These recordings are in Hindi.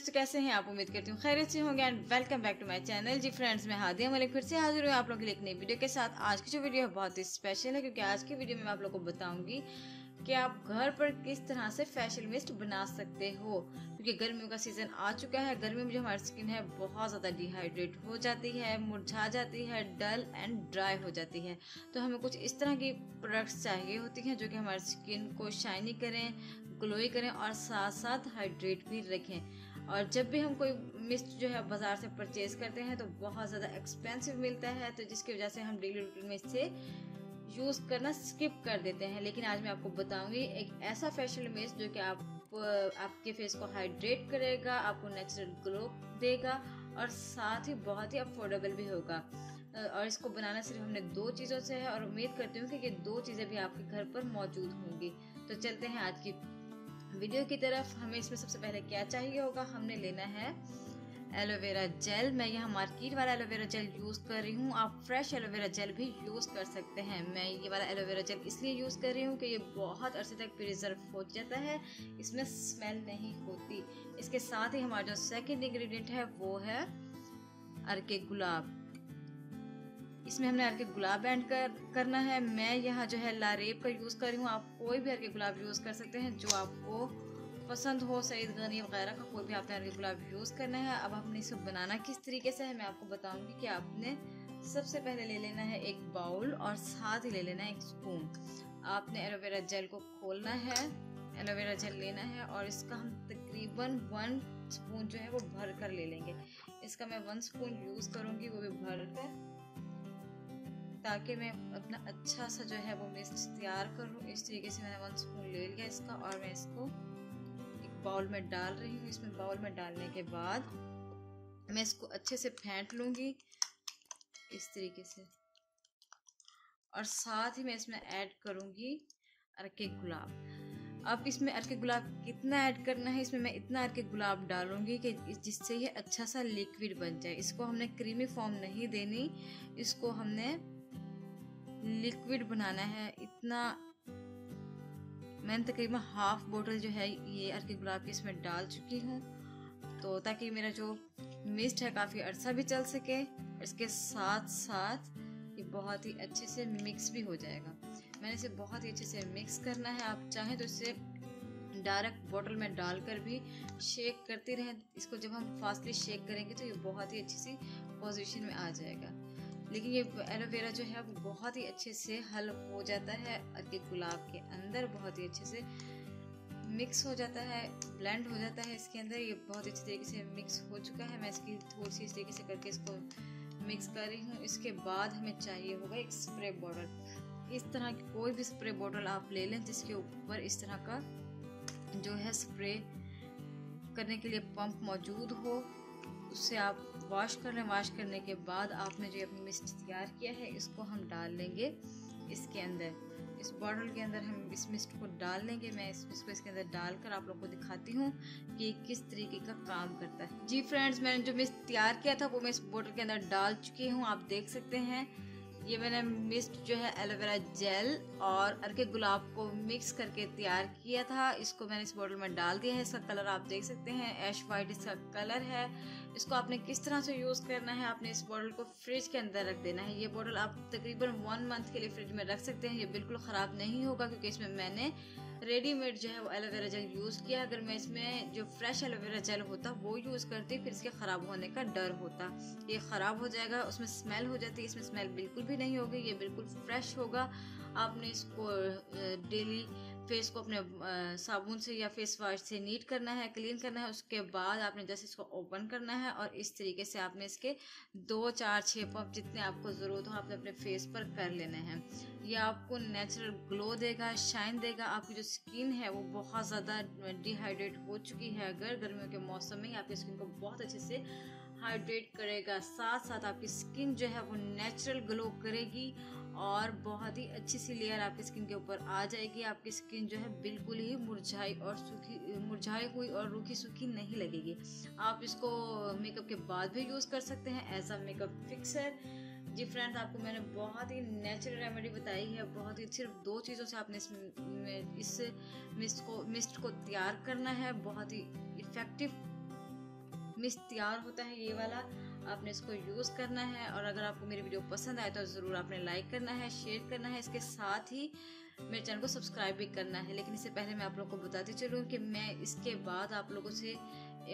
फ्रेंड्स, तो कैसे हैं आप? उम्मीद करती हूँ खैरियत से होंगे and welcome back to my channel. जी फ्रेंड्स, मैं हादिया मलिक फिर से हाजिर हूँ आप लोगों के लिए एक नई वीडियो के साथ। आज की जो वीडियो है बहुत ही स्पेशल है, क्योंकि आज की वीडियो में मैं आप लोगों को बताऊंगी कि आप घर पर किस तरह से फेशियल मिस्ट बना सकते हो। क्योंकि गर्मियों का सीजन आ चुका है। गर्मियों में जो हमारी स्किन है बहुत ज़्यादा डिहाइड्रेट हो जाती है, मुरझा जाती है, डल एंड ड्राई हो जाती है। तो हमें कुछ इस तरह की प्रोडक्ट्स चाहिए होती हैं जो कि हमारी स्किन को शाइनी करें, ग्लोई करें और साथ साथ हाइड्रेट भी रखें। और जब भी हम कोई मिस्ट जो है बाज़ार से परचेज करते हैं तो बहुत ज़्यादा एक्सपेंसिव मिलता है, तो जिसकी वजह से हम डेली रूटीन में इससे यूज़ करना स्किप कर देते हैं। लेकिन आज मैं आपको बताऊंगी एक ऐसा फेशियल मिस्ट जो कि आपके फेस को हाइड्रेट करेगा, आपको नेचुरल ग्लो देगा और साथ ही बहुत ही अफोर्डेबल भी होगा। और इसको बनाना सिर्फ हमने 2 चीज़ों से है और उम्मीद करती हूँ कि ये 2 चीज़ें भी आपके घर पर मौजूद होंगी। तो चलते हैं आज की वीडियो की तरफ। हमें इसमें सबसे पहले क्या चाहिए होगा, हमने लेना है एलोवेरा जेल। मैं यहाँ मार्केट वाला एलोवेरा जेल यूज़ कर रही हूँ, आप फ्रेश एलोवेरा जेल भी यूज़ कर सकते हैं। मैं ये वाला एलोवेरा जेल इसलिए यूज़ कर रही हूँ कि ये बहुत अरसे तक प्रिजर्व हो जाता है, इसमें स्मेल नहीं होती। इसके साथ ही हमारा जो सेकेंड इंग्रेडिएंट है वो है अर्के गुलाब। इसमें हमने अर्के गुलाब ऐड करना है। मैं यहाँ जो है लारेब का यूज़ कर रही हूँ, आप कोई भी अर्के गुलाब यूज़ कर सकते हैं जो आपको पसंद हो, सईद गनी वगैरह का कोई भी आपने अर्के गुलाब यूज़ करना है। अब हमने इसे बनाना किस तरीके से है मैं आपको बताऊंगी कि आपने सबसे पहले ले लेना है एक बाउल और साथ ही ले लेना है एक स्पून। आपने एलोवेरा जेल को खोलना है, एलोवेरा जेल लेना है और इसका हम तकरीबन 1 स्पून जो है वो भर कर ले लेंगे। इसका मैं 1 स्पून यूज़ करूँगी, वो भी भर कर, ताकि मैं अपना अच्छा सा जो है वो मिस्ट तैयार करूँ। इस तरीके से मैंने 1 स्पून ले लिया इसका और मैं इसको एक बाउल में डाल रही हूँ। इसमें बाउल में डालने के बाद मैं इसको अच्छे से फेंट लूँगी इस तरीके से, और साथ ही मैं इसमें ऐड करूँगी अर्के गुलाब। अब इसमें अर्के गुलाब कितना ऐड करना है, इसमें मैं इतना अर्के गुलाब डालूंगी कि जिससे ये अच्छा सा लिक्विड बन जाए। इसको हमने क्रीमी फॉर्म नहीं देनी, इसको हमने लिक्विड बनाना है। इतना मैंने तकरीबन हाफ बोतल जो है ये अर्के गुलाब की इसमें डाल चुकी हूँ, तो ताकि मेरा जो मिस्ट है काफ़ी अरसा भी चल सके। इसके साथ साथ ये बहुत ही अच्छे से मिक्स भी हो जाएगा। मैंने इसे बहुत ही अच्छे से मिक्स करना है। आप चाहें तो इसे डायरेक्ट बोतल में डालकर भी शेक करते रहें। इसको जब हम फास्टली शेक करेंगे तो ये बहुत ही अच्छी सी पोजीशन में आ जाएगा। लेकिन ये एलोवेरा जो है वो बहुत ही अच्छे से हल हो जाता है अर्के गुलाब के अंदर, बहुत ही अच्छे से मिक्स हो जाता है, ब्लेंड हो जाता है इसके अंदर। ये बहुत अच्छी तरीके से मिक्स हो चुका है। मैं इसकी थोड़ी सी इस तरीके से करके इसको मिक्स कर रही हूँ। इसके बाद हमें चाहिए होगा एक स्प्रे बॉटल। इस तरह की कोई भी स्प्रे बॉटल आप ले लें जिसके ऊपर इस तरह का जो है स्प्रे करने के लिए पंप मौजूद हो, उससे आप वॉश कर लें। वॉश करने के बाद आपने जो अपनी मिस्ट तैयार किया है इसको हम डाल लेंगे इसके अंदर, इस बॉटल के अंदर हम इस मिस्ट को डाल लेंगे। मैं इसको इसके अंदर डालकर आप लोगों को दिखाती हूँ कि किस तरीके का काम करता है। जी फ्रेंड्स, मैंने जो मिस्ट तैयार किया था वो मैं इस बॉटल के अंदर डाल चुकी हूँ, आप देख सकते हैं। ये मैंने मिस्ट जो है एलोवेरा जेल और अर्के गुलाब को मिक्स करके तैयार किया था, इसको मैंने इस बॉटल में डाल दिया है। इसका कलर आप देख सकते हैं, ऐश वाइट इसका कलर है। इसको आपने किस तरह से यूज़ करना है, आपने इस बॉटल को फ्रिज के अंदर रख देना है। ये बॉटल आप तकरीबन 1 मंथ के लिए फ्रिज में रख सकते हैं, ये बिल्कुल ख़राब नहीं होगा, क्योंकि इसमें मैंने रेडीमेड जो है वो एलोवेरा जेल यूज़ किया। अगर मैं इसमें जो फ्रेश एलोवेरा जेल होता वो यूज़ करती फिर इसके ख़राब होने का डर होता। ये ख़राब हो जाएगा, उसमें स्मेल हो जाती है, इसमें स्मेल बिल्कुल भी नहीं होगी, ये बिल्कुल फ्रेश होगा। आपने इसको डेली फेस को अपने साबुन से या फेस वाश से नीट करना है, क्लीन करना है। उसके बाद आपने जैसे इसको ओपन करना है और इस तरीके से आपने इसके 2, 4, 6 पंप जितने आपको ज़रूरत हो आपने अपने फेस पर कर लेने हैं। ये आपको नेचुरल ग्लो देगा, शाइन देगा। आपकी जो स्किन है वो बहुत ज़्यादा डिहाइड्रेट हो चुकी है, अगर गर्मियों के मौसम में आपकी स्किन को बहुत अच्छे से हाइड्रेट करेगा। साथ साथ आपकी स्किन जो है वो नेचुरल ग्लो करेगी और बहुत ही अच्छी सी लेयर आपकी स्किन के ऊपर आ जाएगी। आपकी स्किन जो है बिल्कुल ही मुरझाई हुई और रूखी सूखी नहीं लगेगी। आप इसको मेकअप के बाद भी यूज़ कर सकते हैं एज अ मेकअप फिक्सर। जी फ्रेंड्स, आपको मैंने बहुत ही नेचुरल रेमेडी बताई है। बहुत ही सिर्फ 2 चीज़ों से आपने इस मिस्ट को तैयार करना है। बहुत ही इफ़ेक्टिव मिस्ट तैयार होता है ये वाला, आपने इसको यूज़ करना है। और अगर आपको मेरी वीडियो पसंद आए तो ज़रूर आपने लाइक करना है, शेयर करना है, इसके साथ ही मेरे चैनल को सब्सक्राइब भी करना है। लेकिन इससे पहले मैं आप लोगों को बताती चलूँ कि मैं इसके बाद आप लोगों से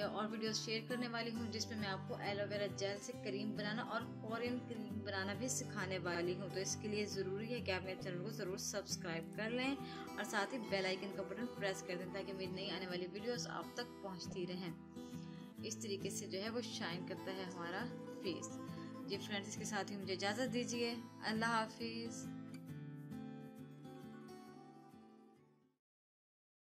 और वीडियोस शेयर करने वाली हूँ, जिसमें मैं आपको एलोवेरा जेल से क्रीम बनाना और कोरियन क्रीम बनाना भी सिखाने वाली हूँ। तो इसके लिए ज़रूरी है कि आप मेरे चैनल को ज़रूर सब्सक्राइब कर लें और साथ ही बेल आइकन का बटन प्रेस कर दें, ताकि मेरी नई आने वाली वीडियोस आप तक पहुँचती रहें। इस तरीके से जो है वो शाइन करता है हमारा फेस। जी फ्रेंड्स, इसके साथ ही मुझे इजाज़त दीजिए। अल्लाह हाफिज़।